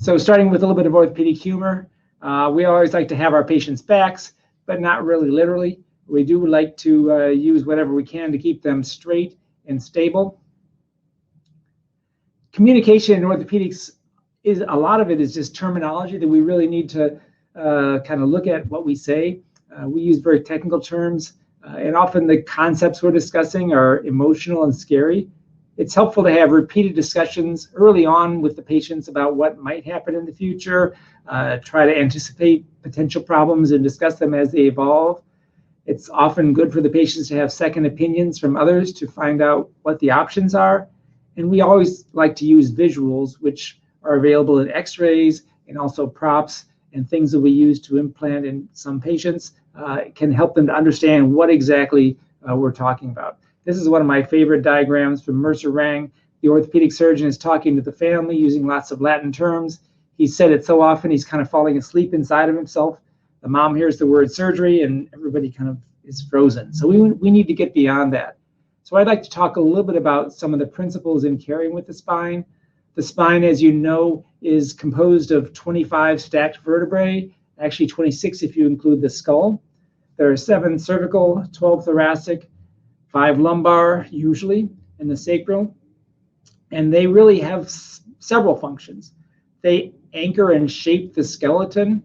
So starting with a little bit of orthopedic humor, we always like to have our patients' backs, but not really literally. We do like to use whatever we can to keep them straight and stable. Communication in orthopedics, a lot of it is just terminology that we really need to kind of look at what we say. We use very technical terms, and often the concepts we're discussing are emotional and scary. It's helpful to have repeated discussions early on with the patients about what might happen in the future, try to anticipate potential problems and discuss them as they evolve. It's often good for the patients to have second opinions from others to find out what the options are. And we always like to use visuals, which are available in x-rays and also props and things that we use to implant in some patients can help them to understand what exactly we're talking about. This is one of my favorite diagrams from Mercer Rang. The orthopedic surgeon is talking to the family using lots of Latin terms. He said it so often he's kind of falling asleep inside of himself. The mom hears the word surgery and everybody kind of is frozen. So we need to get beyond that. So I'd like to talk a little bit about some of the principles in caring with the spine. The spine, as you know, is composed of 25 stacked vertebrae, actually 26 if you include the skull. There are 7 cervical, 12 thoracic, 5 lumbar usually, and the sacral. And they really have several functions. They anchor and shape the skeleton.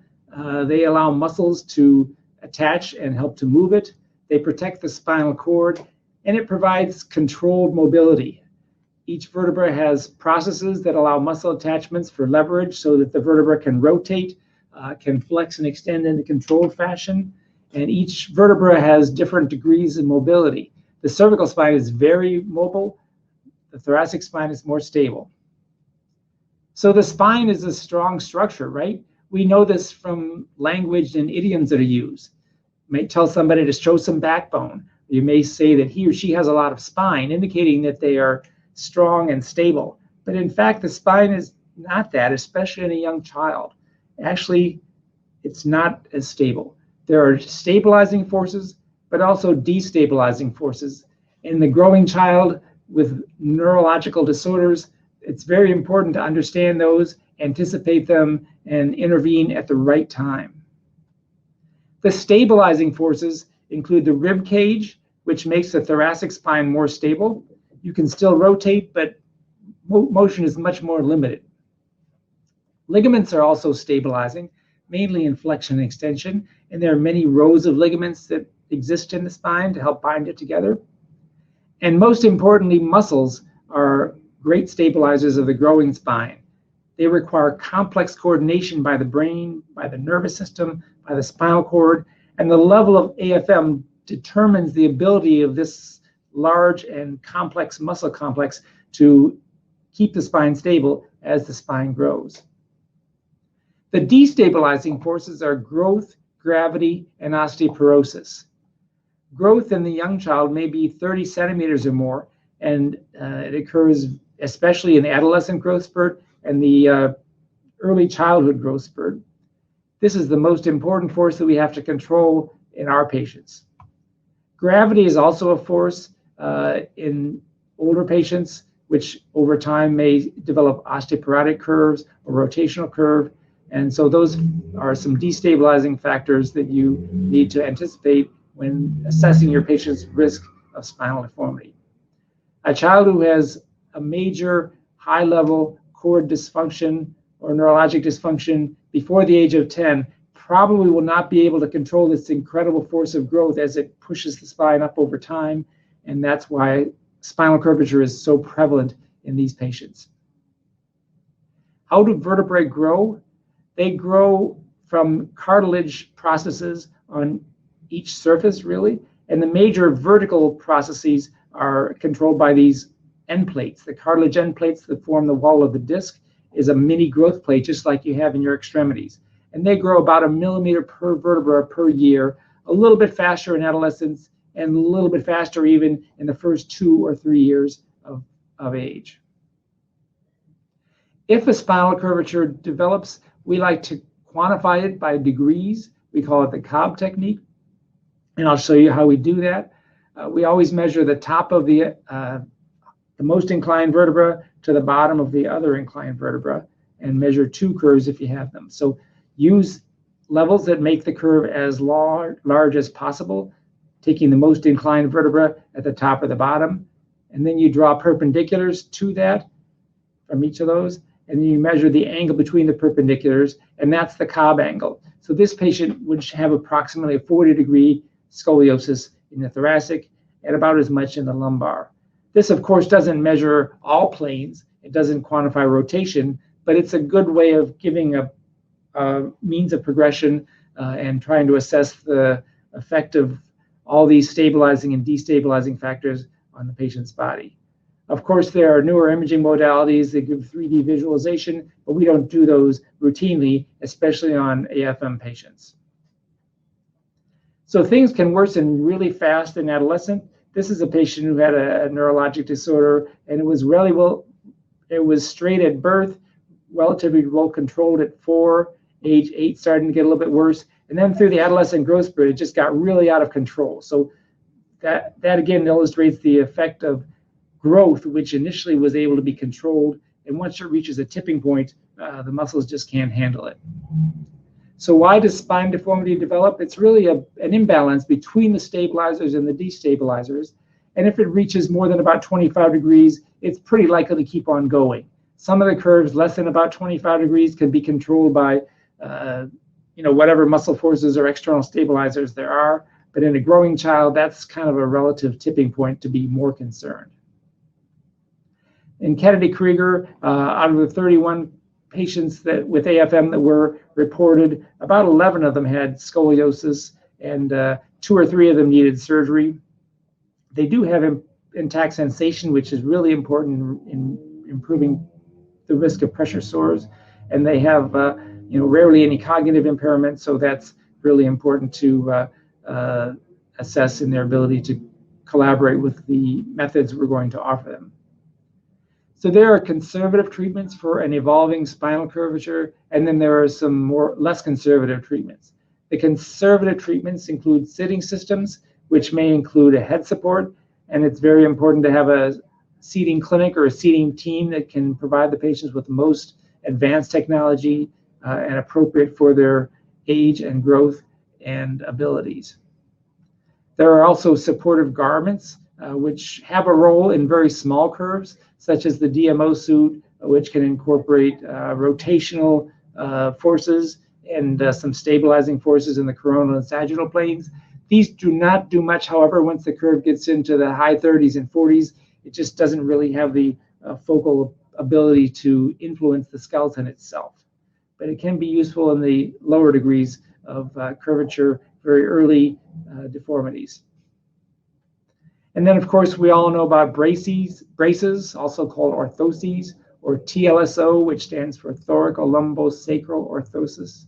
They allow muscles to attach and help to move it. They protect the spinal cord, and it provides controlled mobility. Each vertebra has processes that allow muscle attachments for leverage so that the vertebra can rotate, can flex and extend in a controlled fashion. And each vertebra has different degrees of mobility. The cervical spine is very mobile. The thoracic spine is more stable. So the spine is a strong structure, right? We know this from language and idioms that are used. You may tell somebody to show some backbone. You may say that he or she has a lot of spine, indicating that they are strong and stable. But in fact, the spine is not that, especially in a young child. Actually, it's not as stable. There are stabilizing forces, but also destabilizing forces. In the growing child with neurological disorders, it's very important to understand those, anticipate them, and intervene at the right time. The stabilizing forces include the rib cage, which makes the thoracic spine more stable. You can still rotate, but motion is much more limited. Ligaments are also stabilizing, mainly in flexion and extension, and there are many rows of ligaments that exist in the spine to help bind it together. And most importantly, muscles are great stabilizers of the growing spine. They require complex coordination by the brain, by the nervous system, by the spinal cord, and the level of AFM determines the ability of this large and complex muscle complex to keep the spine stable as the spine grows. The destabilizing forces are growth, gravity, and osteoporosis. Growth in the young child may be 30 centimeters or more, and it occurs especially in the adolescent growth spurt and the early childhood growth spurt. This is the most important force that we have to control in our patients. Gravity is also a force in older patients, which over time may develop osteoporotic curves or rotational curve. And so those are some destabilizing factors that you need to anticipate when assessing your patient's risk of spinal deformity. A child who has a major high-level cord dysfunction or neurologic dysfunction before the age of 10 probably will not be able to control this incredible force of growth as it pushes the spine up over time. And that's why spinal curvature is so prevalent in these patients. How do vertebrae grow? They grow from cartilage processes on each surface, really. And the major vertical processes are controlled by these endplates. The cartilage endplates that form the wall of the disc is a mini growth plate, just like you have in your extremities. And they grow about 1 millimeter per vertebra per year, a little bit faster in adolescence, and a little bit faster even in the first 2 or 3 years of age. If a spinal curvature develops, we like to quantify it by degrees. We call it the Cobb technique. And I'll show you how we do that. We always measure the top of the most inclined vertebra to the bottom of the other inclined vertebra. and measure two curves if you have them. So use levels that make the curve as large as possible, taking the most inclined vertebra at the top or the bottom, and then you draw perpendiculars to that from each of those, and then you measure the angle between the perpendiculars, and that's the Cobb angle. So this patient would have approximately a 40-degree scoliosis in the thoracic and about as much in the lumbar. This, of course, doesn't measure all planes. It doesn't quantify rotation, but it's a good way of giving a means of progression and trying to assess the effect of all these stabilizing and destabilizing factors on the patient's body. Of course, there are newer imaging modalities that give 3D visualization, but we don't do those routinely, especially on AFM patients. So things can worsen really fast in adolescent. This is a patient who had a neurologic disorder, and it was straight at birth, relatively well controlled at 4, age 8 starting to get a little bit worse, and then through the adolescent growth spurt, it just got really out of control. So that again illustrates the effect of growth, which initially was able to be controlled, and once it reaches a tipping point, the muscles just can't handle it. So why does spine deformity develop? It's really an imbalance between the stabilizers and the destabilizers, and if it reaches more than about 25 degrees, it's pretty likely to keep on going. Some of the curves less than about 25 degrees can be controlled by whatever muscle forces or external stabilizers there are, but in a growing child, that's kind of a relative tipping point to be more concerned. In Kennedy-Krieger, out of the 31 patients with AFM that were reported, about 11 of them had scoliosis, and 2 or 3 of them needed surgery. They do have intact sensation, which is really important in improving the risk of pressure sores, and they have rarely any cognitive impairment, so that's really important to assess in their ability to collaborate with the methods we're going to offer them. So there are conservative treatments for an evolving spinal curvature, and then there are some less conservative treatments. The conservative treatments include sitting systems, which may include a head support, and it's very important to have a seating clinic or a seating team that can provide the patients with the most advanced technology and appropriate for their age and growth and abilities. There are also supportive garments, which have a role in very small curves, such as the DMO suit, which can incorporate rotational forces and some stabilizing forces in the coronal and sagittal planes. These do not do much, however, once the curve gets into the high 30s and 40s. It just doesn't really have the focal ability to influence the skeleton itself. But it can be useful in the lower degrees of curvature, very early deformities. And then, of course, we all know about braces, also called orthoses, or TLSO, which stands for thoracolumbo-sacral orthosis.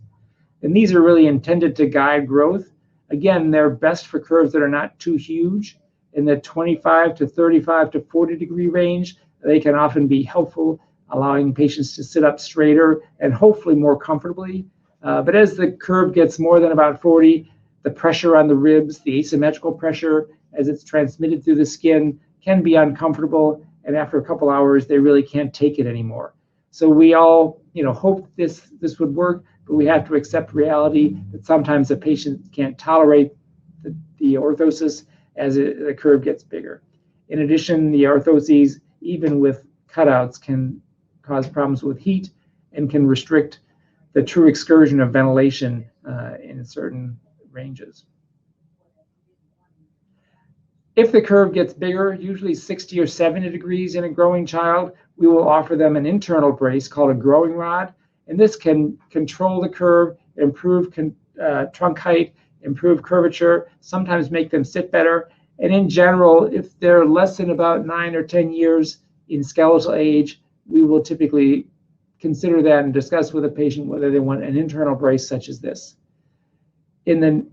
And these are really intended to guide growth. Again, they're best for curves that are not too huge. In the 25 to 35 to 40 degree range, they can often be helpful, allowing patients to sit up straighter and hopefully more comfortably. But as the curve gets more than about 40, the pressure on the ribs, the asymmetrical pressure as it's transmitted through the skin, can be uncomfortable, and after a couple hours, they really can't take it anymore. So we all, hope this would work, but we have to accept reality that sometimes the patient can't tolerate the orthosis as the curve gets bigger. In addition, the orthoses, even with cutouts, can cause problems with heat and can restrict the true excursion of ventilation in certain ranges. If the curve gets bigger, usually 60 or 70 degrees in a growing child, we will offer them an internal brace called a growing rod, and this can control the curve, improve trunk height, improve curvature, sometimes make them sit better. And in general, if they're less than about 9 or 10 years in skeletal age, we will typically consider that and discuss with a patient whether they want an internal brace such as this. In the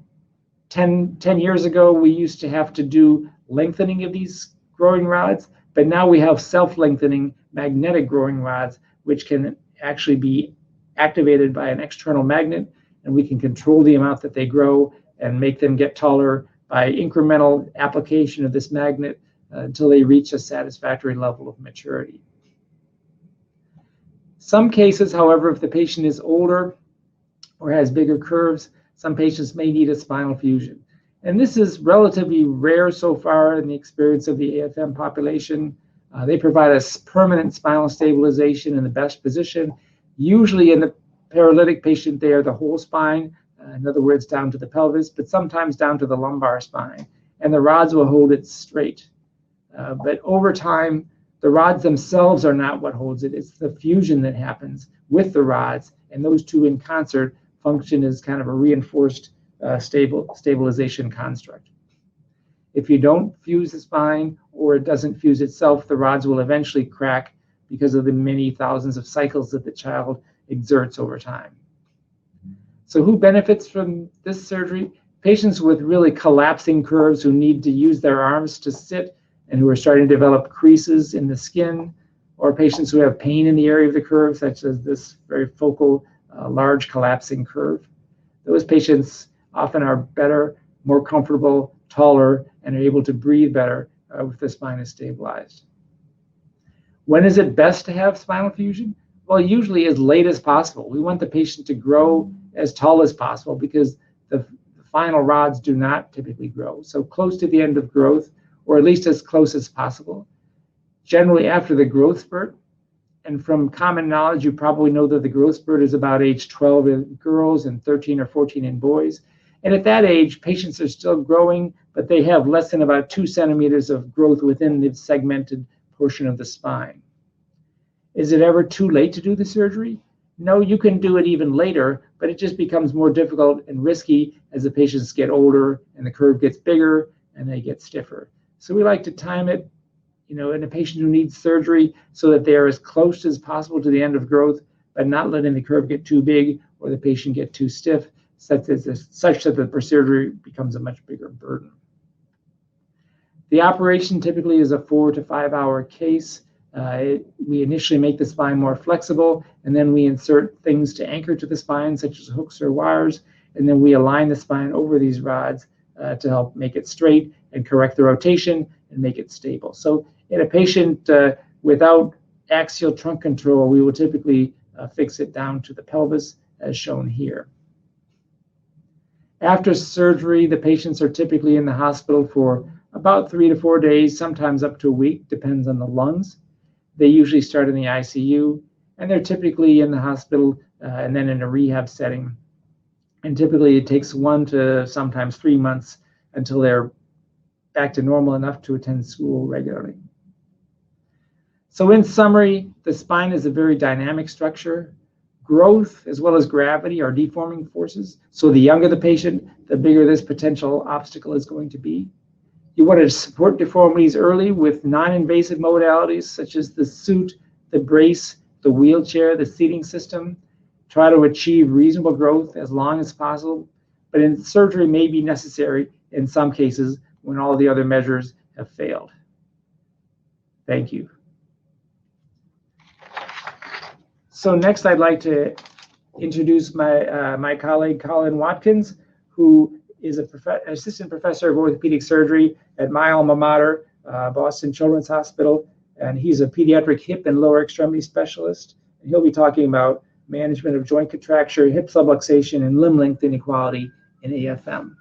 10 years ago, we used to have to do lengthening of these growing rods, but now we have self-lengthening magnetic growing rods, which can actually be activated by an external magnet, and we can control the amount that they grow and make them get taller by incremental application of this magnet until they reach a satisfactory level of maturity. Some cases, however, if the patient is older or has bigger curves, some patients may need a spinal fusion. And this is relatively rare so far in the experience of the AFM population. They provide us permanent spinal stabilization in the best position. Usually in the paralytic patient, they are the whole spine, in other words, down to the pelvis, but sometimes down to the lumbar spine. And the rods will hold it straight. But over time, the rods themselves are not what holds it. It's the fusion that happens with the rods, and those two in concert function as kind of a reinforced stabilization construct. If you don't fuse the spine or it doesn't fuse itself, the rods will eventually crack because of the many thousands of cycles that the child exerts over time. So who benefits from this surgery? Patients with really collapsing curves who need to use their arms to sit and who are starting to develop creases in the skin, or patients who have pain in the area of the curve, such as this very focal, large collapsing curve. Those patients often are better, more comfortable, taller, and are able to breathe better if the spine is stabilized. When is it best to have spinal fusion? Well, usually as late as possible. We want the patient to grow as tall as possible because the final rods do not typically grow. So close to the end of growth, or at least as close as possible. Generally after the growth spurt, and from common knowledge, you probably know that the growth spurt is about age 12 in girls and 13 or 14 in boys. And at that age, patients are still growing, but they have less than about 2 centimeters of growth within the segmented portion of the spine. Is it ever too late to do the surgery? No, you can do it even later, but it just becomes more difficult and risky as the patients get older and the curve gets bigger and they get stiffer. So we like to time it, in a patient who needs surgery so that they are as close as possible to the end of growth, but not letting the curve get too big or the patient get too stiff, such that the surgery becomes a much bigger burden. The operation typically is a 4 to 5 hour case. We initially make the spine more flexible, and then we insert things to anchor to the spine, such as hooks or wires, and then we align the spine over these rods to help make it straight and correct the rotation and make it stable. So in a patient without axial trunk control, we will typically fix it down to the pelvis, as shown here. After surgery, the patients are typically in the hospital for about 3 to 4 days, sometimes up to a week, depends on the lungs. They usually start in the ICU, and they're typically in the hospital and then in a rehab setting. And typically it takes 1 to sometimes 3 months until they're back to normal enough to attend school regularly. So in summary, the spine is a very dynamic structure. Growth as well as gravity are deforming forces. So the younger the patient, the bigger this potential obstacle is going to be. You want to support deformities early with non-invasive modalities such as the suit, the brace, the wheelchair, the seating system. Try to achieve reasonable growth as long as possible, but surgery may be necessary in some cases when all the other measures have failed. Thank you. So next I'd like to introduce my colleague, Colin Watkins, who is an assistant professor of orthopedic surgery at my alma mater, Boston Children's Hospital, and he's a pediatric hip and lower extremity specialist. And he'll be talking about management of joint contracture, hip subluxation, and limb length inequality in AFM.